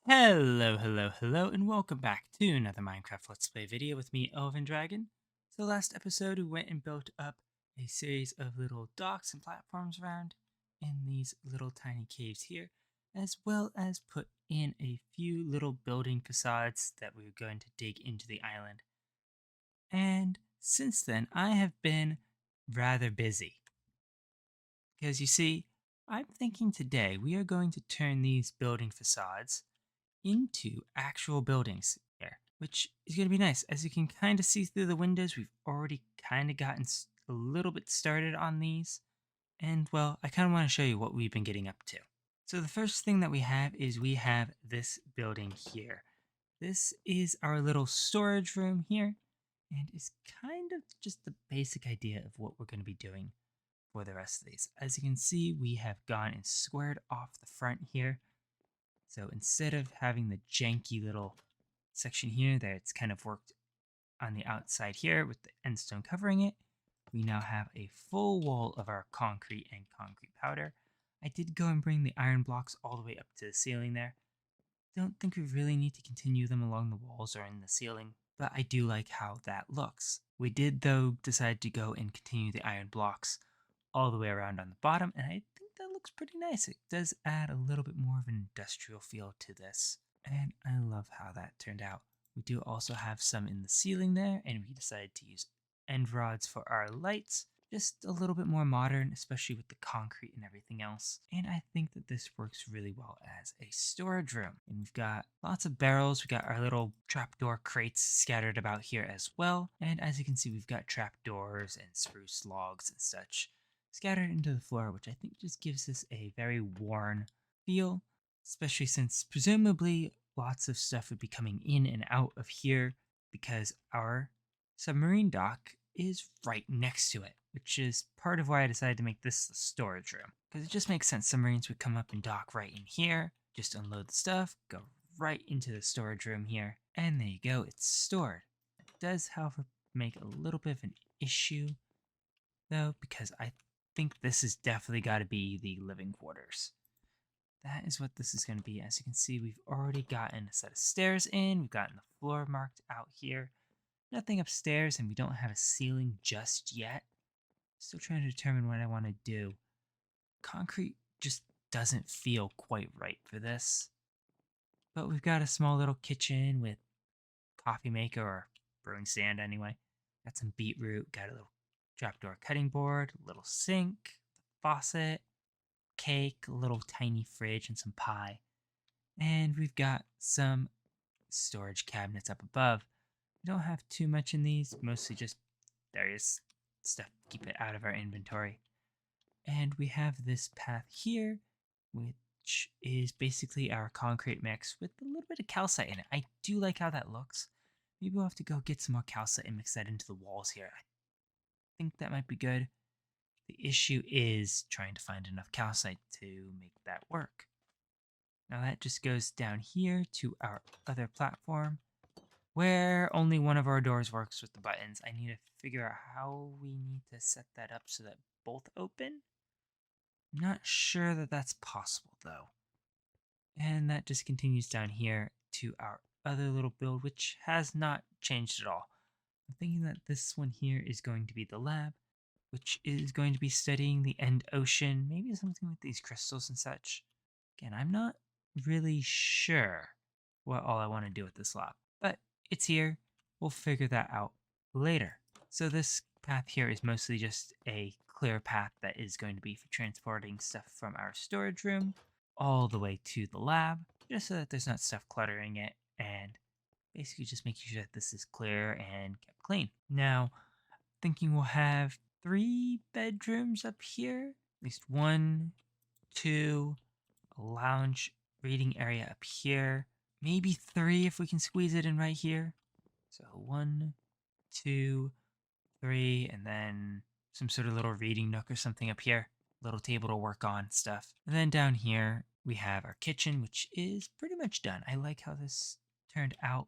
Hello, and welcome back to another Minecraft Let's Play video with me, Elven Dragon. So last episode we went and built up a series of little docks and platforms around in these little tiny caves here, as well as put in a few little building facades that we were going to dig into the island. And since then I have been rather busy. Because you see, I'm thinking today we are going to turn these building facades into actual buildings here, which is going to be nice. As you can kind of see through the windows, we've already kind of gotten a little bit started on these. And well, I kind of want to show you what we've been getting up to. So the first thing that we have is we have this building here. This is our little storage room here, and it's kind of just the basic idea of what we're going to be doing for the rest of these. As you can see, we have gone and squared off the front here. So instead of having the janky little section here that it's kind of worked on the outside here with the end stone covering it, we now have a full wall of our concrete and concrete powder. I did go and bring the iron blocks all the way up to the ceiling there. Don't think we really need to continue them along the walls or in the ceiling, but I do like how that looks. We did though decide to go and continue the iron blocks all the way around on the bottom, and I think that looks pretty nice. It does add a little bit more of an industrial feel to this, and I love how that turned out. We do also have some in the ceiling there, and we decided to use end rods for our lights. Just a little bit more modern, especially with the concrete and everything else. And I think that this works really well as a storage room. And we've got lots of barrels. We've got our little trapdoor crates scattered about here as well. And as you can see, we've got trapdoors and spruce logs and such scattered into the floor, which I think just gives this a very worn feel, especially since presumably lots of stuff would be coming in and out of here because our submarine dock is right next to it, which is part of why I decided to make this the storage room. Because it just makes sense submarines would come up and dock right in here, just unload the stuff, go right into the storage room here, and there you go, it's stored. It does, however, make a little bit of an issue, though, because I think this has definitely got to be the living quarters. That is what this is going to be. As you can see, we've already gotten a set of stairs in. We've gotten the floor marked out here. Nothing upstairs, and we don't have a ceiling just yet. Still trying to determine what I want to do. Concrete just doesn't feel quite right for this. But we've got a small little kitchen with coffee maker, or brewing stand anyway. Got some beetroot, got a little trapdoor cutting board, a little sink, faucet, cake, a little tiny fridge, and some pie. And we've got some storage cabinets up above. We don't have too much in these, mostly just various stuff to keep it out of our inventory. And we have this path here, which is basically our concrete mix with a little bit of calcite in it. I do like how that looks. Maybe we'll have to go get some more calcite and mix that into the walls here. I think that might be good. The issue is trying to find enough calcite to make that work. Now that just goes down here to our other platform, where only one of our doors works with the buttons. I need to figure out how we need to set that up so that both open. Not sure that that's possible though. And that just continues down here to our other little build, which has not changed at all. I'm thinking that this one here is going to be the lab, which is going to be studying the end ocean, maybe something with these crystals and such. Again, I'm not really sure what all I want to do with this lab, but it's here. We'll figure that out later. So this path here is mostly just a clear path that is going to be for transporting stuff from our storage room all the way to the lab, just so that there's not stuff cluttering it, and basically just making sure that this is clear and kept clean. Now, thinking we'll have 3 bedrooms up here, at least 1, 2, a lounge reading area up here, maybe 3 if we can squeeze it in right here. So 1, 2, 3, and then some sort of little reading nook or something up here. Little table to work on stuff. And then down here, we have our kitchen, which is pretty much done. I like how this turned out.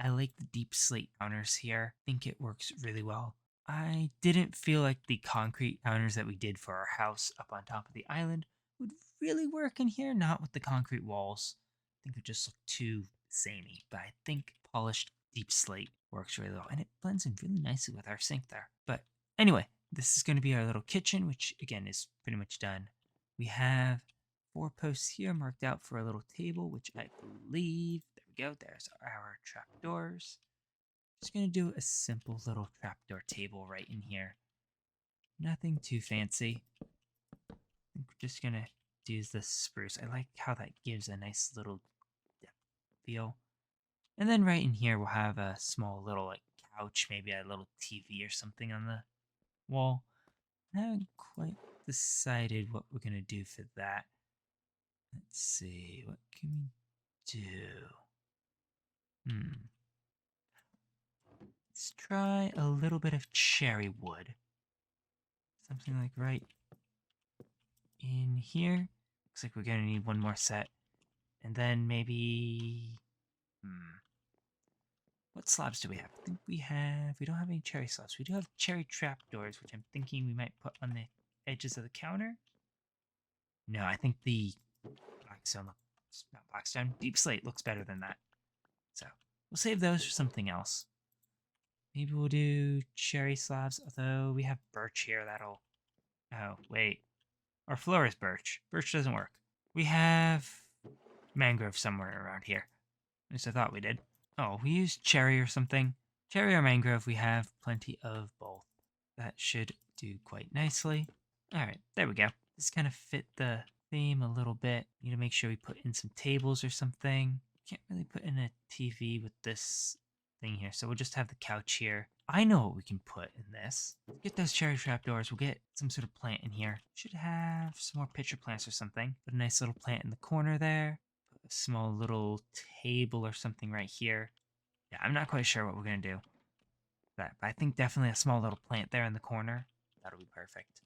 I like the deep slate counters here. I think it works really well. I didn't feel like the concrete counters that we did for our house up on top of the island would really work in here, not with the concrete walls. think it just looked too samey. But I think polished deep slate works really well, and it blends in really nicely with our sink there. But anyway, this is going to be our little kitchen, which again is pretty much done. We have 4 posts here marked out for a little table, which I believe, there we go, there's our trapdoors. Just going to do a simple little trapdoor table right in here. Nothing too fancy. I think we're just going to use this spruce. I like how that gives a nice little depth feel. And then right in here, we'll have a small little like couch, maybe a little TV or something on the wall. I haven't quite decided what we're going to do for that. Let's see, what can we do? Let's try a little bit of cherry wood. Something like right in here. Looks like we're going to need one more set. And then maybe... What slabs do we have? I think we don't have any cherry slabs. We do have cherry trapdoors, which I'm thinking we might put on the edges of the counter. No, I think the blackstone, not blackstone, deep slate looks better than that. So we'll save those for something else. Maybe we'll do cherry slabs, although we have birch here that'll... Oh, wait. Our floor is birch. Birch doesn't work. We have mangrove somewhere around here. At least I thought we did. Oh, we used cherry or something. Cherry or mangrove, we have plenty of both. That should do quite nicely. Alright, there we go. This kind of fit the theme a little bit. Need to make sure we put in some tables or something. Can't really put in a TV with this thing here, so we'll just have the couch here. I know what we can put in this. Get those cherry trapdoors. We'll get some sort of plant in here. Should have some more pitcher plants or something. Put a nice little plant in the corner there. Put a small little table or something right here. Yeah, I'm not quite sure what we're going to do. But I think definitely a small little plant there in the corner. That'll be perfect.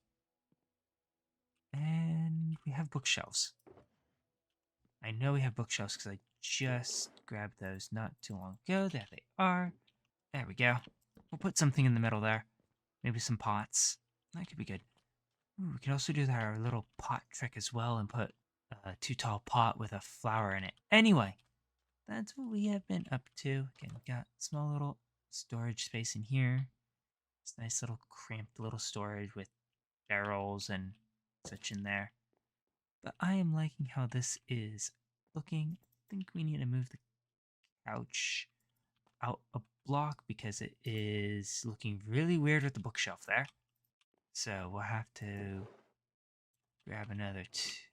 And we have bookshelves. I know we have bookshelves because I just grabbed those not too long ago. There they are. There we go. We'll put something in the middle there. Maybe some pots. That could be good. Ooh, we could also do our little pot trick as well and put a too tall pot with a flower in it. Anyway, that's what we have been up to. Again, we got small little storage space in here. It's nice little cramped little storage with barrels and such in there. But I am liking how this is looking. I think we need to move the couch out a block because it is looking really weird with the bookshelf there. So we'll have to grab another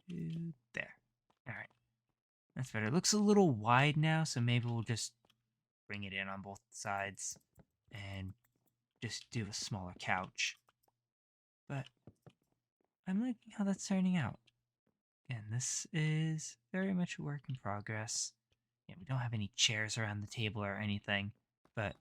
2 there. All right, that's better. It looks a little wide now, so maybe we'll just bring it in on both sides and just do a smaller couch. But I'm liking how that's turning out. Again, this is very much a work in progress. Yeah, we don't have any chairs around the table or anything, but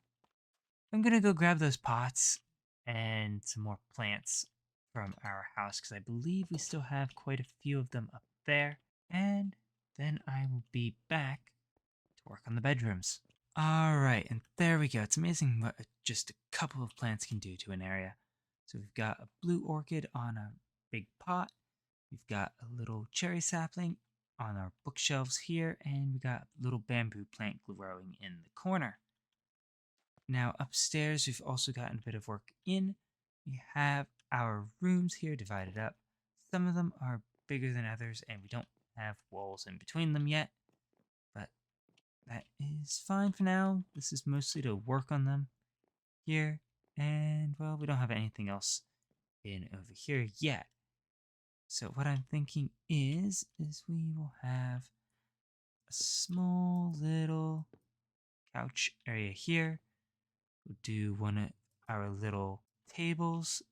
I'm gonna go grab those pots and some more plants from our house because I believe we still have quite a few of them up there. And then I will be back to work on the bedrooms. Alright, and there we go. It's amazing what just a couple of plants can do to an area. So we've got a blue orchid on a big pot. We've got a little cherry sapling on our bookshelves here, and we got a little bamboo plant growing in the corner. Now upstairs, we've also gotten a bit of work in. We have our rooms here divided up. Some of them are bigger than others, and we don't have walls in between them yet. But that is fine for now. This is mostly to work on them here. And, well, we don't have anything else in over here yet. So what I'm thinking is we will have a small little couch area here. We'll do one of our little tables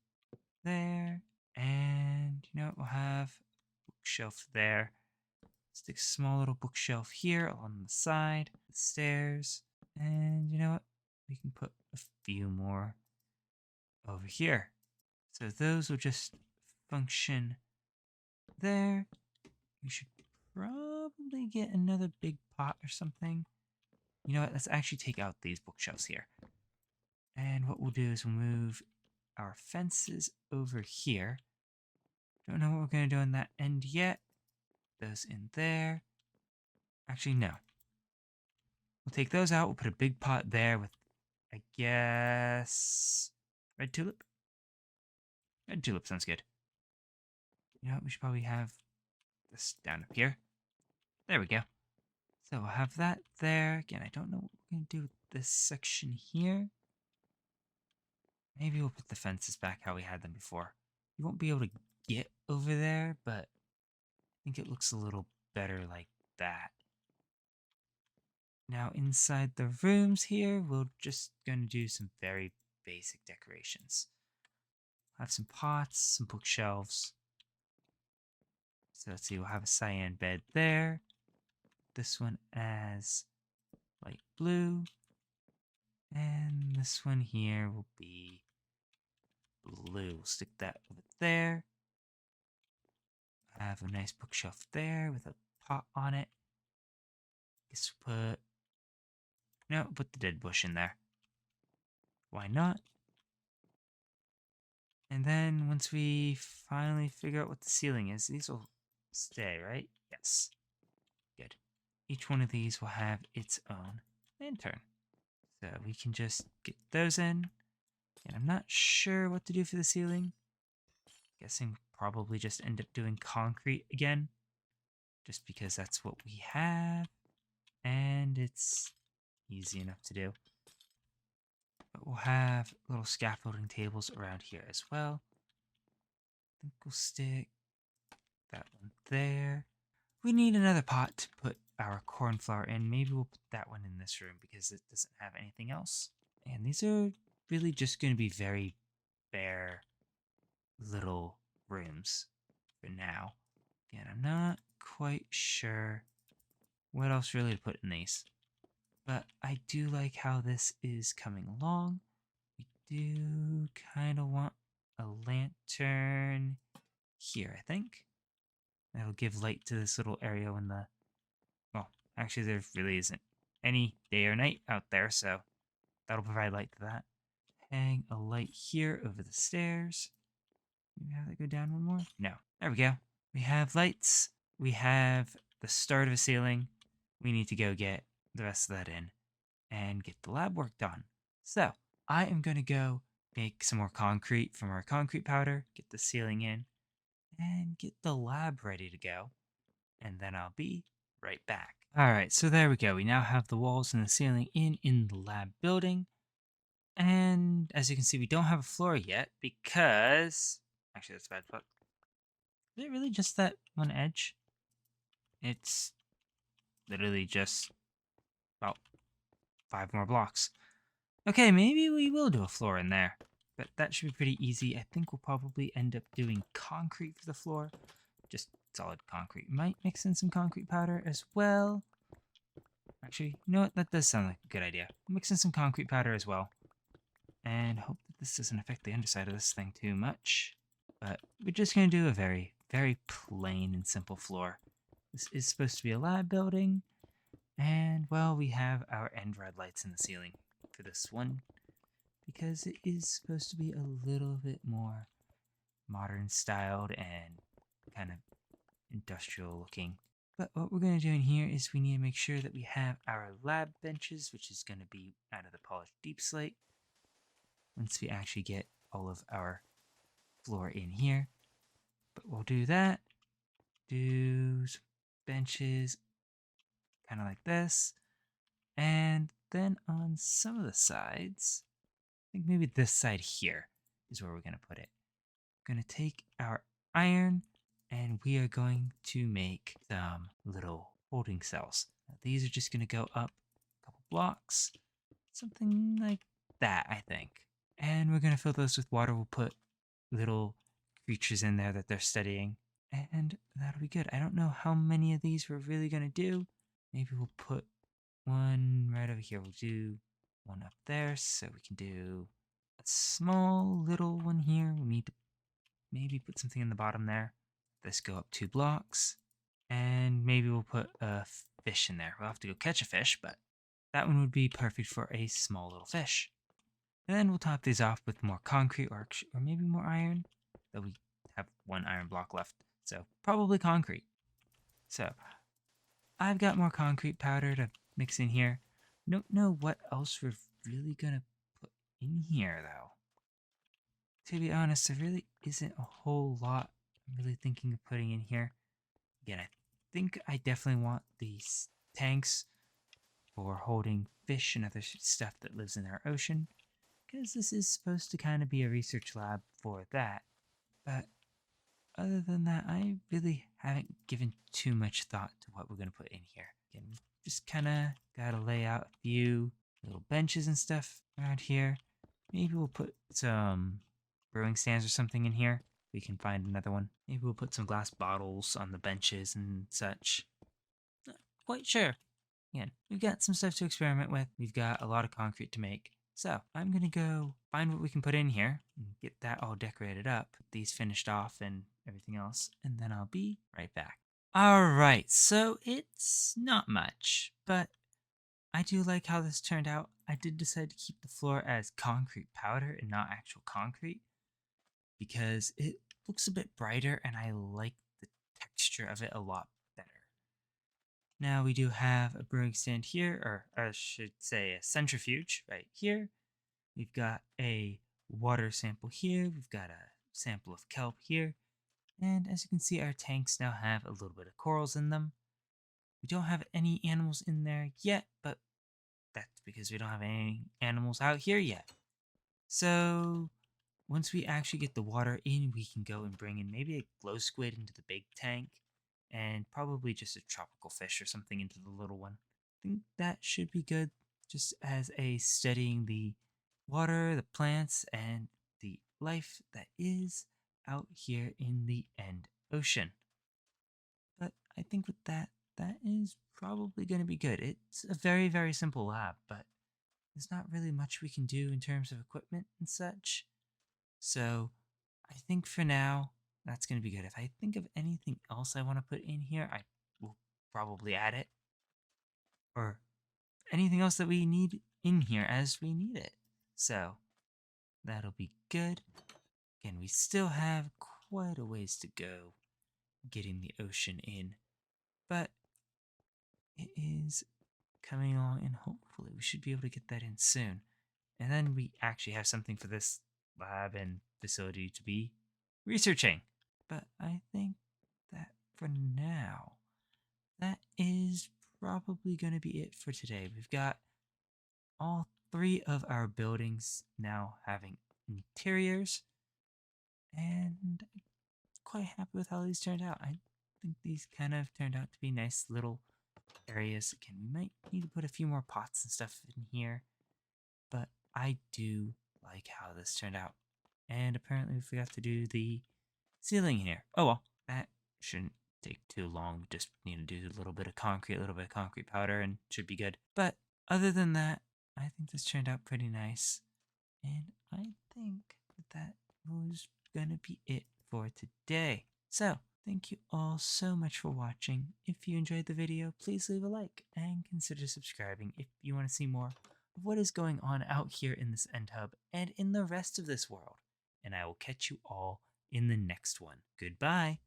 there. And, you know, we'll have a bookshelf there. Stick a small little bookshelf here on the side, the stairs. And, you know what? We can put a few more over here. So those will just function there. We should probably get another big pot or something. You know what? Let's actually take out these bookshelves here. And what we'll do is we'll move our fences over here. Don't know what we're going to do on that end yet. Those in there. Actually, no. We'll take those out. We'll put a big pot there with, I guess, red tulip? Red tulip sounds good. You know what? We should probably have this down up here. There we go. So we'll have that there. Again, I don't know what we're going to do with this section here. Maybe we'll put the fences back how we had them before. You won't be able to get over there, but I think it looks a little better like that. Now inside the rooms here, we're just going to do some very basic decorations. Have some pots, some bookshelves. So let's see, we'll have a cyan bed there. This one as light blue. And this one here will be blue. We'll stick that over there. Have a nice bookshelf there with a pot on it. Guess we'll put the dead bush in there. Why not? And then once we finally figure out what the ceiling is, these will stay, right? Yes. Good. Each one of these will have its own lantern. So we can just get those in. And I'm not sure what to do for the ceiling. Guessing probably just end up doing concrete again. Just because that's what we have. And it's easy enough to do. But we'll have little scaffolding tables around here as well. I think we'll stick that one there. We need another pot to put our corn flour in. Maybe we'll put that one in this room because it doesn't have anything else. And these are really just going to be very bare little rooms for now. Again, I'm not quite sure what else really to put in these. But I do like how this is coming along. We do kind of want a lantern here, I think. That'll give light to this little area when the... Well, actually there really isn't any day or night out there, so that'll provide light to that. Hang a light here over the stairs. Maybe have that go down one more? No. There we go. We have lights. We have the start of a ceiling. We need to go get the rest of that in and get the lab work done. So, I am going to go make some more concrete from our concrete powder, get the ceiling in, and get the lab ready to go. And then I'll be right back. Alright, so there we go. We now have the walls and the ceiling in the lab building. And as you can see, we don't have a floor yet because... Actually, that's a bad spot. Is it really just that one edge? It's literally just about 5 more blocks. Okay, maybe we will do a floor in there. But that should be pretty easy. I think we'll probably end up doing concrete for the floor. Just solid concrete. Might mix in some concrete powder as well. Actually, you know what? That does sound like a good idea. Mix in some concrete powder as well. And hope that this doesn't affect the underside of this thing too much. But we're just going to do a very, very plain and simple floor. This is supposed to be a lab building. And, well, we have our end red lights in the ceiling for this one. Because it is supposed to be a little bit more modern styled and kind of industrial looking. But what we're going to do in here is we need to make sure that we have our lab benches, which is going to be out of the polished deep slate. Once we actually get all of our floor in here. But we'll do that. Do some benches kind of like this. And then on some of the sides, I think maybe this side here is where we're going to put it. We're going to take our iron and we are going to make some little holding cells. Now, these are just going to go up a couple blocks, something like that, I think. And we're going to fill those with water. We'll put little creatures in there that they're studying, and that'll be good. I don't know how many of these we're really going to do. Maybe we'll put one right over here. We'll do one up there so we can do a small little one here. We need to maybe put something in the bottom there. This go up 2 blocks, and maybe we'll put a fish in there. We'll have to go catch a fish, but that one would be perfect for a small little fish. And then we'll top these off with more concrete or maybe more iron. Though we have 1 iron block left. So probably concrete. So I've got more concrete powder to mix in here. Don't know what else we're really gonna put in here though. To be honest, there really isn't a whole lot I'm really thinking of putting in here. Again, I think I definitely want these tanks for holding fish and other stuff that lives in our ocean, because this is supposed to kind of be a research lab for that. But other than that, I really haven't given too much thought to what we're going to put in here. Again, we just kind of got to lay out a few little benches and stuff around here. Maybe we'll put some brewing stands or something in here. We can find another one. Maybe we'll put some glass bottles on the benches and such. Not quite sure. Again, we've got some stuff to experiment with. We've got a lot of concrete to make. So I'm going to go find what we can put in here and get that all decorated up, these finished off and everything else, and then I'll be right back. Alright, so it's not much, but I do like how this turned out. I did decide to keep the floor as concrete powder and not actual concrete because it looks a bit brighter and I like the texture of it a lot better. Now we do have a brewing stand here, or I should say a centrifuge right here. We've got a water sample here. We've got a sample of kelp here. And as you can see, our tanks now have a little bit of corals in them. We don't have any animals in there yet, but that's because we don't have any animals out here yet. So once we actually get the water in, we can go and bring in maybe a glow squid into the big tank and probably just a tropical fish or something into the little one. I think that should be good just as a studying the water, the plants, and the life that is out here in the end ocean. But I think with that, that is probably going to be good. It's a very, very simple lab, but there's not really much we can do in terms of equipment and such. So I think for now, that's going to be good. If I think of anything else I want to put in here, I will probably add it. Or anything else that we need in here as we need it. So that'll be good. Again, we still have quite a ways to go getting the ocean in, but it is coming along, and hopefully we should be able to get that in soon. And then we actually have something for this lab and facility to be researching. But I think that for now, that is probably going to be it for today. We've got all three of our buildings now having interiors, and I'm quite happy with how these turned out. I think these kind of turned out to be nice little areas. Again, we might need to put a few more pots and stuff in here, but I do like how this turned out. And apparently we forgot to do the ceiling here. Oh well, that shouldn't take too long. We just need to do a little bit of concrete, a little bit of concrete powder, and should be good. But other than that, I think this turned out pretty nice. And I think that was gonna be it for today. So, thank you all so much for watching. If you enjoyed the video, please leave a like and consider subscribing if you want to see more of what is going on out here in this end hub and in the rest of this world. And I will catch you all in the next one. Goodbye.